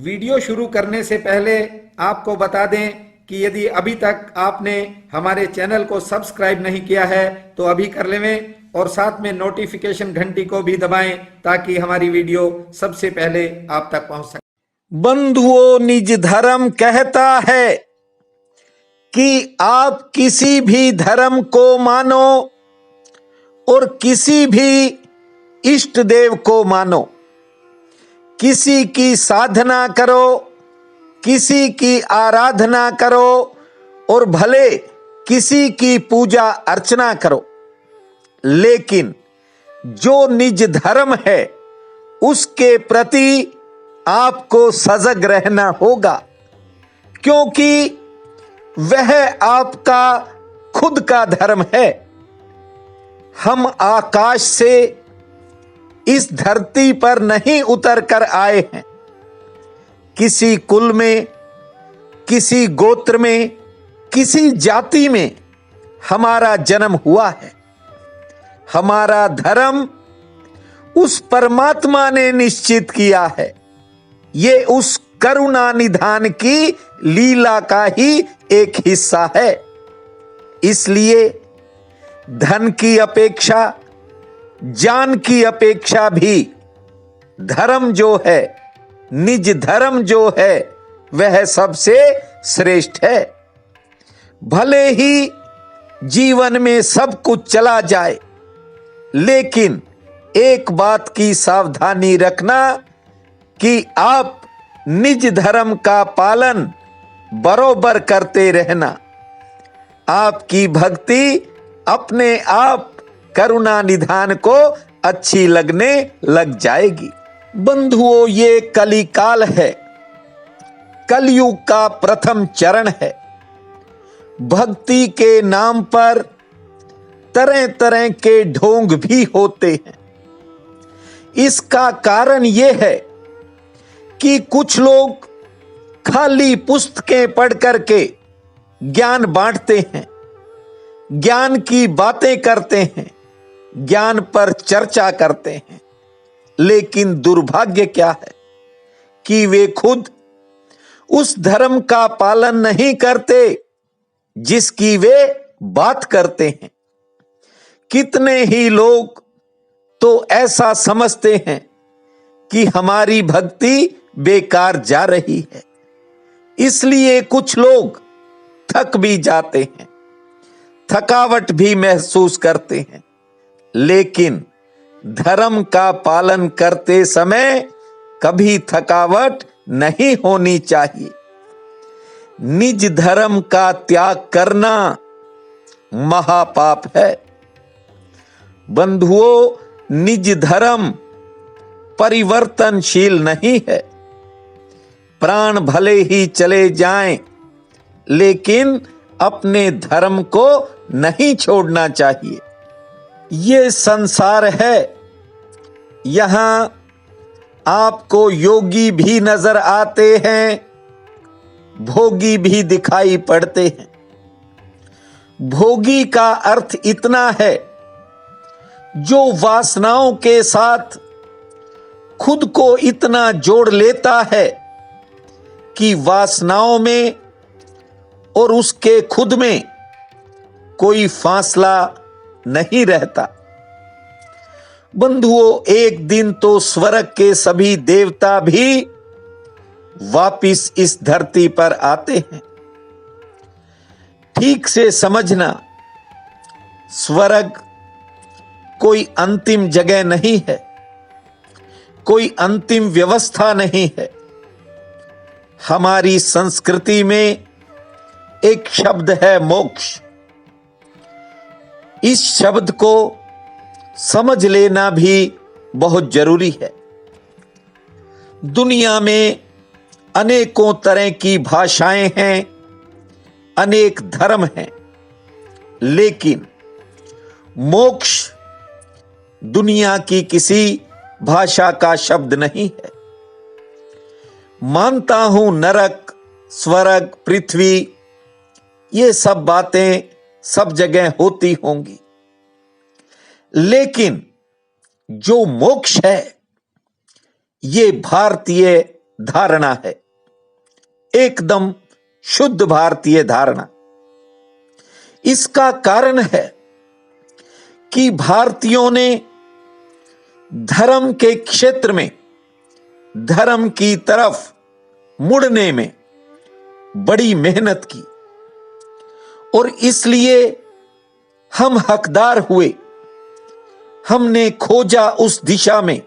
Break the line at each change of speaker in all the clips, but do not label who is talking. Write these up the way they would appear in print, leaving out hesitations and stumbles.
Video शुरू करने से पहले आपको बता दें कि यदि अभी तक आपने हमारे चैनल को सब्सक्राइब नहीं किया है तो अभी कर लें और साथ में नोटिफिकेशन घंटी को भी दबाएं ताकि हमारी वीडियो सबसे पहले आप तक पहुंच सके। बंधुओं, निज धर्म कहता है कि आप किसी भी धर्म को मानो और किसी भी इष्ट देव को मानो, किसी की साधना करो, किसी की आराधना करो और भले किसी की पूजा अर्चना करो, लेकिन जो निज धर्म है उसके प्रति आपको सजग रहना होगा, क्योंकि वह आपका खुद का धर्म है। हम आकाश से इस धरती पर नहीं उतर कर आए हैं। किसी कुल में, किसी गोत्र में, किसी जाति में हमारा जन्म हुआ है। हमारा धर्म उस परमात्मा ने निश्चित किया है। ये उस करुणा निधान की लीला का ही एक हिस्सा है। इसलिए धन की अपेक्षा, जान की अपेक्षा भी धर्म जो है, निज धर्म जो है, वह सबसे श्रेष्ठ है। भले ही जीवन में सब कुछ चला जाए, लेकिन एक बात की सावधानी रखना कि आप निज धर्म का पालन बरोबर करते रहना। आपकी भक्ति अपने आप करुणा निधान को अच्छी लगने लग जाएगी। बंधुओं, ये कलिकाल है, कलयुग का प्रथम चरण है। भक्ति के नाम पर तरह तरह के ढोंग भी होते हैं। इसका कारण यह है कि कुछ लोग खाली पुस्तकें पढ़ करके ज्ञान बांटते हैं, ज्ञान की बातें करते हैं, ज्ञान पर चर्चा करते हैं, लेकिन दुर्भाग्य क्या है कि वे खुद उस धर्म का पालन नहीं करते जिसकी वे बात करते हैं। कितने ही लोग तो ऐसा समझते हैं कि हमारी भक्ति बेकार जा रही है, इसलिए कुछ लोग थक भी जाते हैं, थकावट भी महसूस करते हैं। लेकिन धर्म का पालन करते समय कभी थकावट नहीं होनी चाहिए। निज धर्म का त्याग करना महापाप है। बंधुओं, निज धर्म परिवर्तनशील नहीं है। प्राण भले ही चले जाएं, लेकिन अपने धर्म को नहीं छोड़ना चाहिए। ये संसार है, यहां आपको योगी भी नजर आते हैं, भोगी भी दिखाई पड़ते हैं। भोगी का अर्थ इतना है, जो वासनाओं के साथ खुद को इतना जोड़ लेता है कि वासनाओं में और उसके खुद में कोई फासला नहीं रहता। बंधुओं, एक दिन तो स्वर्ग के सभी देवता भी वापिस इस धरती पर आते हैं। ठीक से समझना, स्वर्ग कोई अंतिम जगह नहीं है, कोई अंतिम व्यवस्था नहीं है। हमारी संस्कृति में एक शब्द है मोक्ष। इस शब्द को समझ लेना भी बहुत जरूरी है। दुनिया में अनेकों तरह की भाषाएं हैं, अनेक धर्म हैं, लेकिन मोक्ष दुनिया की किसी भाषा का शब्द नहीं है। मानता हूं नरक, स्वर्ग, पृथ्वी, ये सब बातें सब जगह होती होंगी, लेकिन जो मोक्ष है ये भारतीय
धारणा है, एकदम शुद्ध भारतीय धारणा। इसका कारण है कि भारतीयों ने धर्म के क्षेत्र में धर्म की तरफ मुड़ने में बड़ी मेहनत की और इसलिए हम हकदार हुए। हमने खोजा उस दिशा में।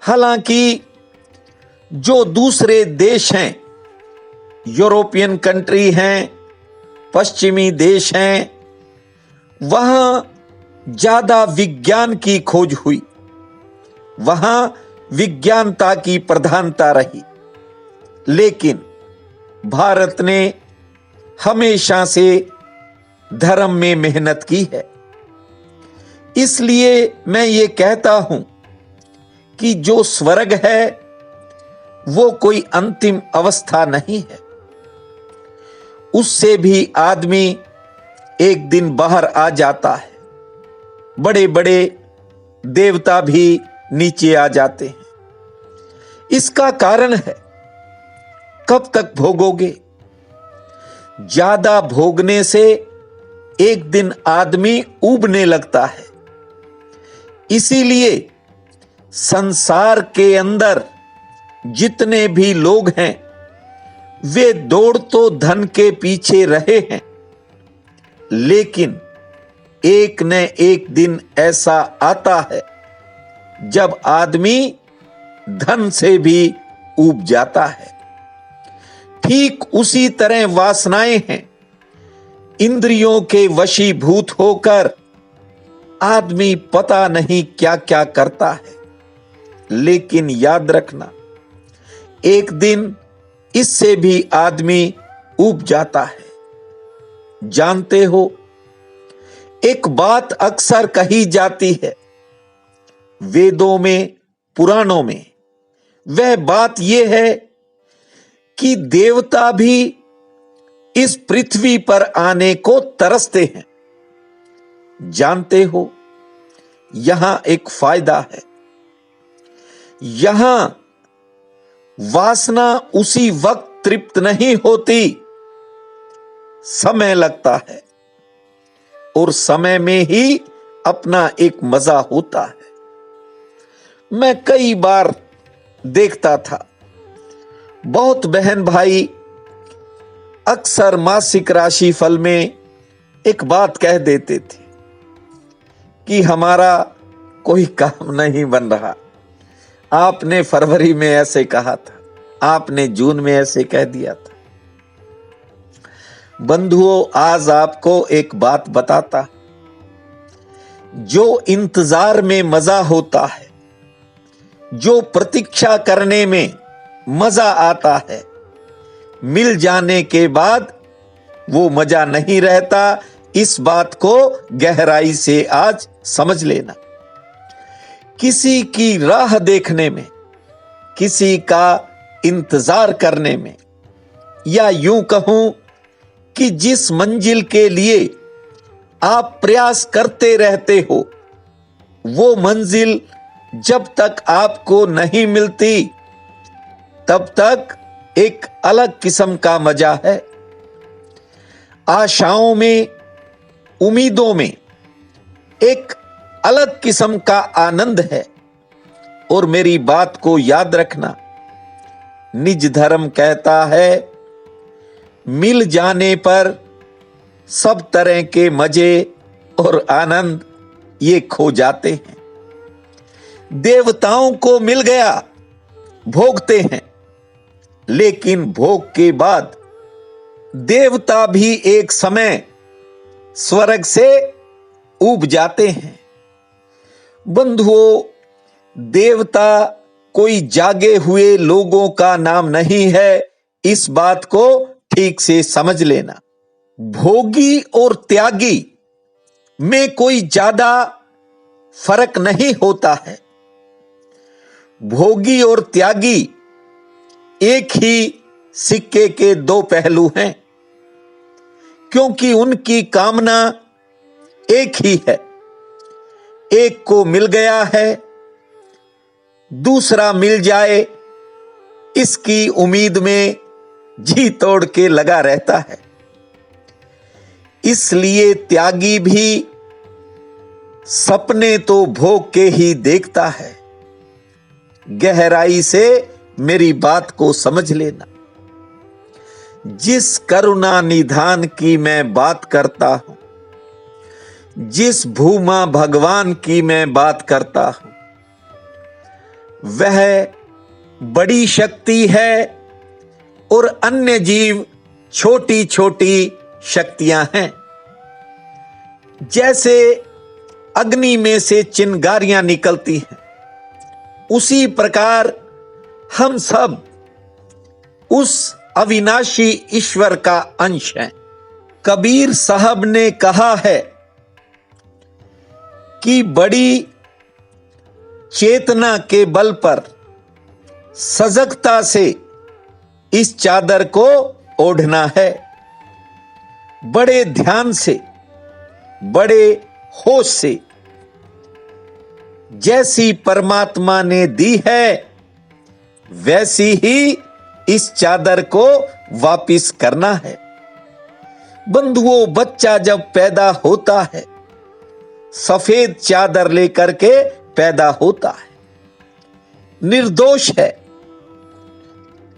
हालांकि जो दूसरे देश हैं, यूरोपियन कंट्री हैं, पश्चिमी देश हैं, वहां ज्यादा विज्ञान की खोज हुई, वहां विज्ञानता की प्रधानता रही। लेकिन भारत ने हमेशा से धर्म में मेहनत की है। इसलिए मैं ये कहता हूं कि जो स्वर्ग है वो कोई अंतिम अवस्था नहीं है। उससे भी आदमी एक दिन बाहर आ जाता है। बड़े बड़े देवता भी नीचे आ जाते हैं। इसका कारण है, कब तक भोगोगे? ज्यादा भोगने से एक दिन आदमी ऊबने लगता है। इसीलिए संसार के अंदर जितने भी लोग हैं वे दौड़ तो धन के पीछे रहे हैं, लेकिन एक न एक दिन ऐसा आता है जब आदमी धन से भी ऊब जाता है। ठीक उसी तरह वासनाएं हैं। इंद्रियों के वशीभूत होकर आदमी पता नहीं क्या क्या करता है। लेकिन याद रखना, एक दिन इससे भी आदमी ऊब जाता है। जानते हो, एक बात अक्सर कही जाती है वेदों में, पुराणों में। वह बात यह है कि देवता भी इस पृथ्वी पर आने को तरसते हैं। जानते हो, यहां एक फायदा है। यहां वासना उसी वक्त तृप्त नहीं होती, समय लगता है और समय में ही अपना एक मजा होता है। मैं कई बार देखता था, बहुत बहन भाई अक्सर मासिक राशि फल में एक बात कह देते थे कि हमारा कोई काम नहीं बन रहा। आपने फरवरी में ऐसे कहा था, आपने जून में ऐसे कह दिया था। बंधुओं, आज आपको एक बात बताता, जो इंतजार में मजा होता है, जो प्रतीक्षा करने में मजा आता है, मिल जाने के बाद वो मजा नहीं रहता। इस बात को गहराई से आज समझ लेना। किसी की राह देखने में, किसी का इंतजार करने में, या यूं कहूं कि जिस मंजिल के लिए आप प्रयास करते रहते हो, वो मंजिल जब तक आपको नहीं मिलती तब तक एक अलग किस्म का मजा है। आशाओं में, उम्मीदों में एक अलग किस्म का आनंद है। और मेरी बात को याद रखना, निज धर्म कहता है, मिल जाने पर सब तरह के मजे और आनंद ये खो जाते हैं। देवताओं को मिल गया, भोगते हैं, लेकिन भोग के बाद देवता भी एक समय स्वर्ग से ऊब जाते हैं। बंधुओं, देवता कोई जागे हुए लोगों का नाम नहीं है। इस बात को ठीक से समझ लेना। भोगी और त्यागी में कोई ज्यादा फर्क नहीं होता है। भोगी और त्यागी एक ही सिक्के के दो पहलू हैं, क्योंकि उनकी कामना एक ही है। एक को मिल गया है, दूसरा मिल जाए इसकी उम्मीद में जी तोड़ के लगा रहता है। इसलिए त्यागी भी सपने तो भोग के ही देखता है। गहराई से मेरी बात को समझ लेना। जिस करुणा निधान की मैं बात करता हूं, जिस भूमा भगवान की मैं बात करता हूं, वह बड़ी शक्ति है और अन्य जीव छोटी छोटी शक्तियां हैं। जैसे अग्नि में से चिंगारियां निकलती हैं, उसी प्रकार हम सब उस अविनाशी ईश्वर का अंश हैं। कबीर साहब ने कहा है कि बड़ी चेतना के बल पर सजगता से इस चादर को ओढ़ना है। बड़े ध्यान से, बड़े होश से, जैसी परमात्मा ने दी है वैसी ही इस चादर को वापिस करना है। बंधुओं, बच्चा जब पैदा होता है सफेद चादर लेकर के पैदा होता है, निर्दोष है।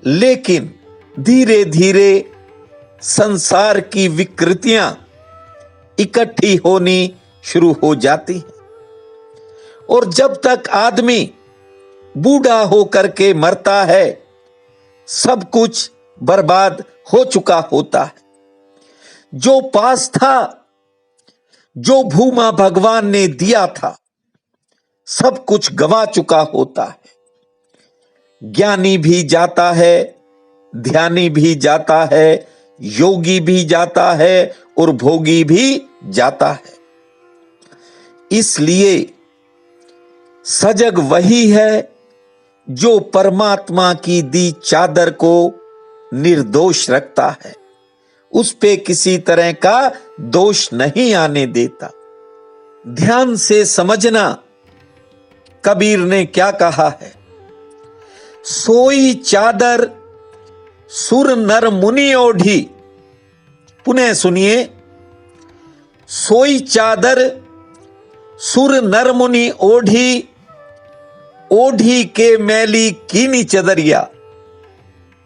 लेकिन धीरे धीरे संसार की विकृतियां इकट्ठी होनी शुरू हो जाती हैं और जब तक आदमी बूढ़ा होकर के मरता है सब कुछ बर्बाद हो चुका होता है। जो पास था, जो भूमा भगवान ने दिया था, सब कुछ गवा चुका होता है। ज्ञानी भी जाता है, ध्यानी भी जाता है, योगी भी जाता है और भोगी भी जाता है। इसलिए सजग वही है जो परमात्मा की दी चादर को निर्दोष रखता है, उस पे किसी तरह का दोष नहीं आने देता। ध्यान से समझना कबीर ने क्या कहा है। सोई चादर सुर नर मुनि ओढ़ी, पुनः सुनिए, सोई चादर सुर नर मुनि ओढ़ी, ओढ़ी के मैली कीनी चदरिया,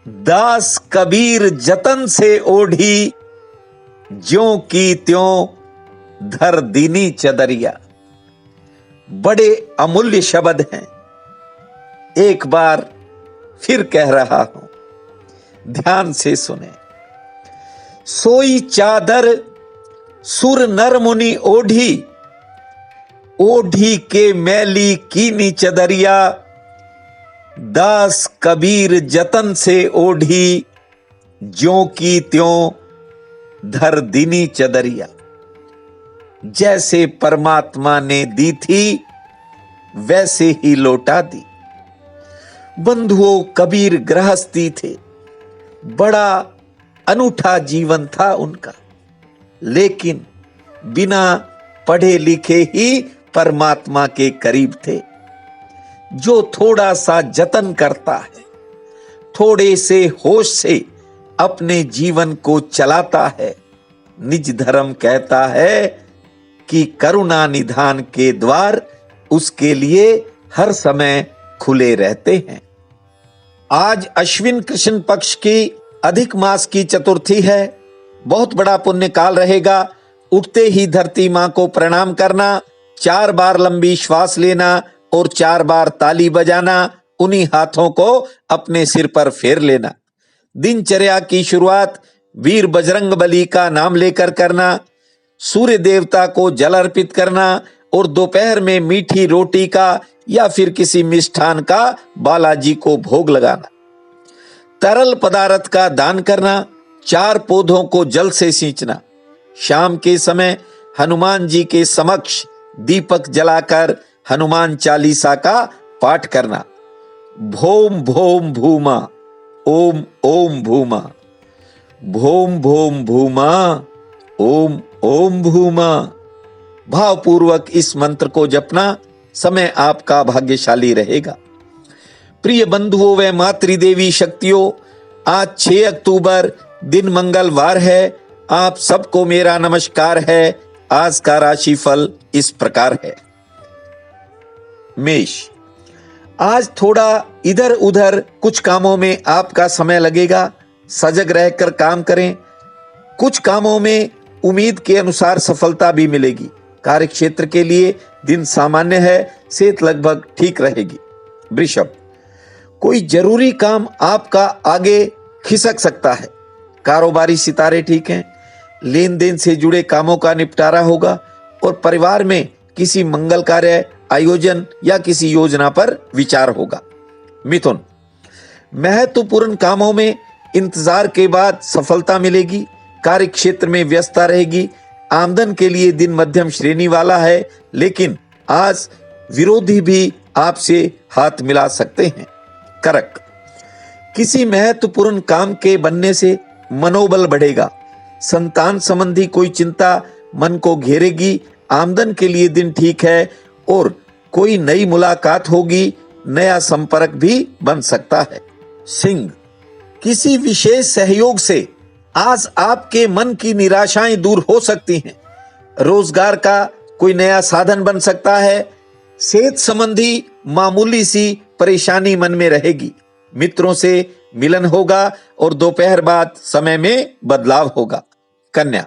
दास कबीर जतन से ओढ़ी, ज्यों की त्यों धर दीनी चदरिया। बड़े अमूल्य शब्द हैं, एक बार फिर कह रहा हूं, ध्यान से सुने। सोई चादर सुर नर मुनि ओढ़ी, ओढ़ी के मैली कीनी चदरिया, दास कबीर जतन से ओढ़ी, ज्यों की त्यों धर दीनी चदरिया। जैसे परमात्मा ने दी थी वैसे ही लौटा दी। बंधुओं, कबीर गृहस्थी थे, बड़ा अनूठा जीवन था उनका, लेकिन बिना पढ़े लिखे ही परमात्मा के करीब थे। जो थोड़ा सा जतन करता है, थोड़े से होश से अपने जीवन को चलाता है, निज धर्म कहता है कि करुणा निधान के द्वार उसके लिए हर समय खुले रहते हैं। आज अश्विन कृष्ण पक्ष की अधिक मास की चतुर्थी है। बहुत बड़ा पुण्य काल रहेगा। उठते ही धरती मां को प्रणाम करना, 4 बार लंबी श्वास लेना और 4 बार ताली बजाना, उन्हीं हाथों को अपने सिर पर फेर लेना। दिनचर्या की शुरुआत वीर बजरंग बली का नाम लेकर करना, सूर्य देवता को जल अर्पित करना और दोपहर में मीठी रोटी का या फिर किसी मिष्ठान का बालाजी को भोग लगाना। तरल पदार्थ का दान करना, 4 पौधों को जल से सींचना। शाम के समय हनुमान जी के समक्ष दीपक जलाकर हनुमान चालीसा का पाठ करना। भोम भोम भूमा, ओम ओम भूमा, भोम भोम भूमा, ओम ओम भूमा। भावपूर्वक इस मंत्र को जपना, समय आपका भाग्यशाली रहेगा। प्रिय बंधुओं व मातृदेवी शक्तियों, आज 6 अक्टूबर दिन मंगलवार है। आप सबको मेरा नमस्कार है। आज का राशिफल इस प्रकार है। मेष, आज थोड़ा इधर उधर कुछ कामों में आपका समय लगेगा। सजग रहकर काम करें। कुछ कामों में उम्मीद के अनुसार सफलता भी मिलेगी। कार्य क्षेत्र के लिए दिन सामान्य है। सेहत लगभग ठीक रहेगी। वृषभ, कोई जरूरी काम आपका आगे खिसक सकता है। कारोबारी सितारे ठीक हैं। लेन देन से जुड़े कामों का निपटारा होगा और परिवार में किसी मंगल कार्य, आयोजन या किसी योजना पर विचार होगा। मिथुन, महत्वपूर्ण कामों में इंतजार के बाद सफलता मिलेगी। कार्य क्षेत्र में व्यस्तता रहेगी। आमदन के लिए दिन मध्यम श्रेणी वाला है, लेकिन आज विरोधी भी आपसे हाथ मिला सकते हैं। कर्क, किसी महत्वपूर्ण काम के बनने से मनोबल बढ़ेगा। संतान संबंधी कोई चिंता मन को घेरेगी। आमदन के लिए दिन ठीक है और कोई नई मुलाकात होगी। नया संपर्क भी बन सकता है। सिंह, किसी विशेष सहयोग से आज आपके मन की निराशाएं दूर हो सकती हैं। रोजगार का कोई नया साधन बन सकता है। सेहत संबंधी मामूली सी परेशानी मन में रहेगी। मित्रों से मिलन होगा और दोपहर बाद समय में बदलाव होगा। कन्या,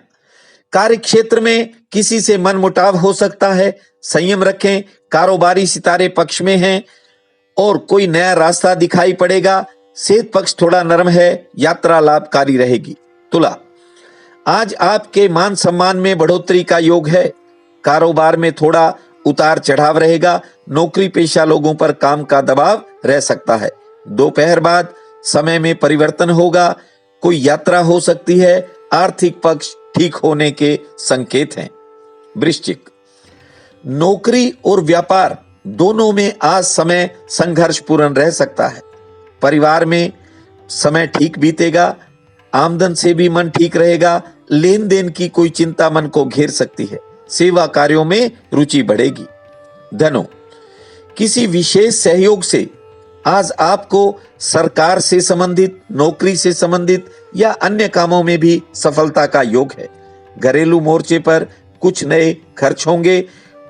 कार्य क्षेत्र में किसी से मनमुटाव हो सकता है। संयम रखें। कारोबारी सितारे पक्ष में हैं और कोई नया रास्ता दिखाई पड़ेगा। सेहत पक्ष थोड़ा नरम है। यात्रा लाभकारी रहेगी। तुला, आज आपके मान सम्मान में बढ़ोतरी का योग है। कारोबार में थोड़ा उतार चढ़ाव रहेगा। नौकरी पेशा लोगों पर काम का दबाव रह सकता है। दोपहर बाद समय में परिवर्तन होगा। कोई यात्रा हो सकती है। आर्थिक पक्ष ठीक होने के संकेत हैं। वृश्चिक, नौकरी और व्यापार दोनों में आज समय संघर्षपूर्ण रह सकता है। परिवार में समय ठीक बीतेगा। आमदन से भी मन ठीक रहेगा। लेन देन की कोई चिंता मन को घेर सकती है। सेवा कार्यों में रुचि बढ़ेगी। धनु, किसी विशेष सहयोग से आज आपको सरकार से संबंधित, नौकरी से संबंधित या अन्य कामों में भी सफलता का योग है। घरेलू मोर्चे पर कुछ नए खर्च होंगे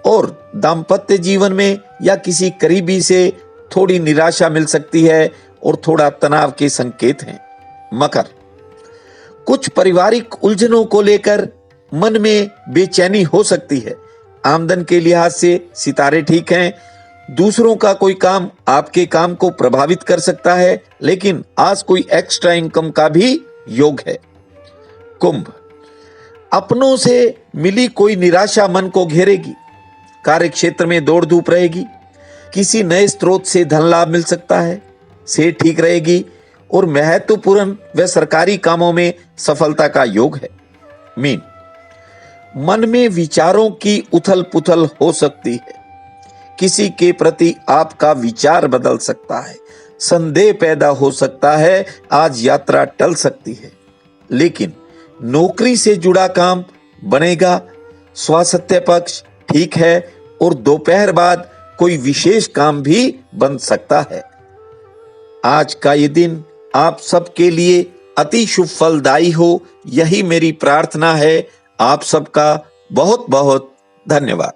और दाम्पत्य जीवन में या किसी करीबी से थोड़ी निराशा मिल सकती है और थोड़ा तनाव के संकेत हैं। मकर, कुछ पारिवारिक उलझनों को लेकर मन में बेचैनी हो सकती है। आमदन के लिहाज से सितारे ठीक हैं। दूसरों का कोई काम आपके काम को प्रभावित कर सकता है, लेकिन आज कोई एक्स्ट्रा इनकम का भी योग है। कुंभ, अपनों से मिली कोई निराशा मन को घेरेगी। कार्य क्षेत्र में दौड़ धूप रहेगी। किसी नए स्रोत से धन लाभ मिल सकता है। सेहत ठीक रहेगी और महत्वपूर्ण व सरकारी कामों में सफलता का योग है। मीन, मन में विचारों की उथल पुथल हो सकती है। किसी के प्रति आपका विचार बदल सकता है। संदेह पैदा हो सकता है। आज यात्रा टल सकती है, लेकिन नौकरी से जुड़ा काम बनेगा। स्वास्थ्य पक्ष ठीक है और दोपहर बाद कोई विशेष काम भी बन सकता है। आज का ये दिन आप सबके लिए अति शुभ फलदायी हो, यही मेरी प्रार्थना है। आप सबका बहुत बहुत धन्यवाद।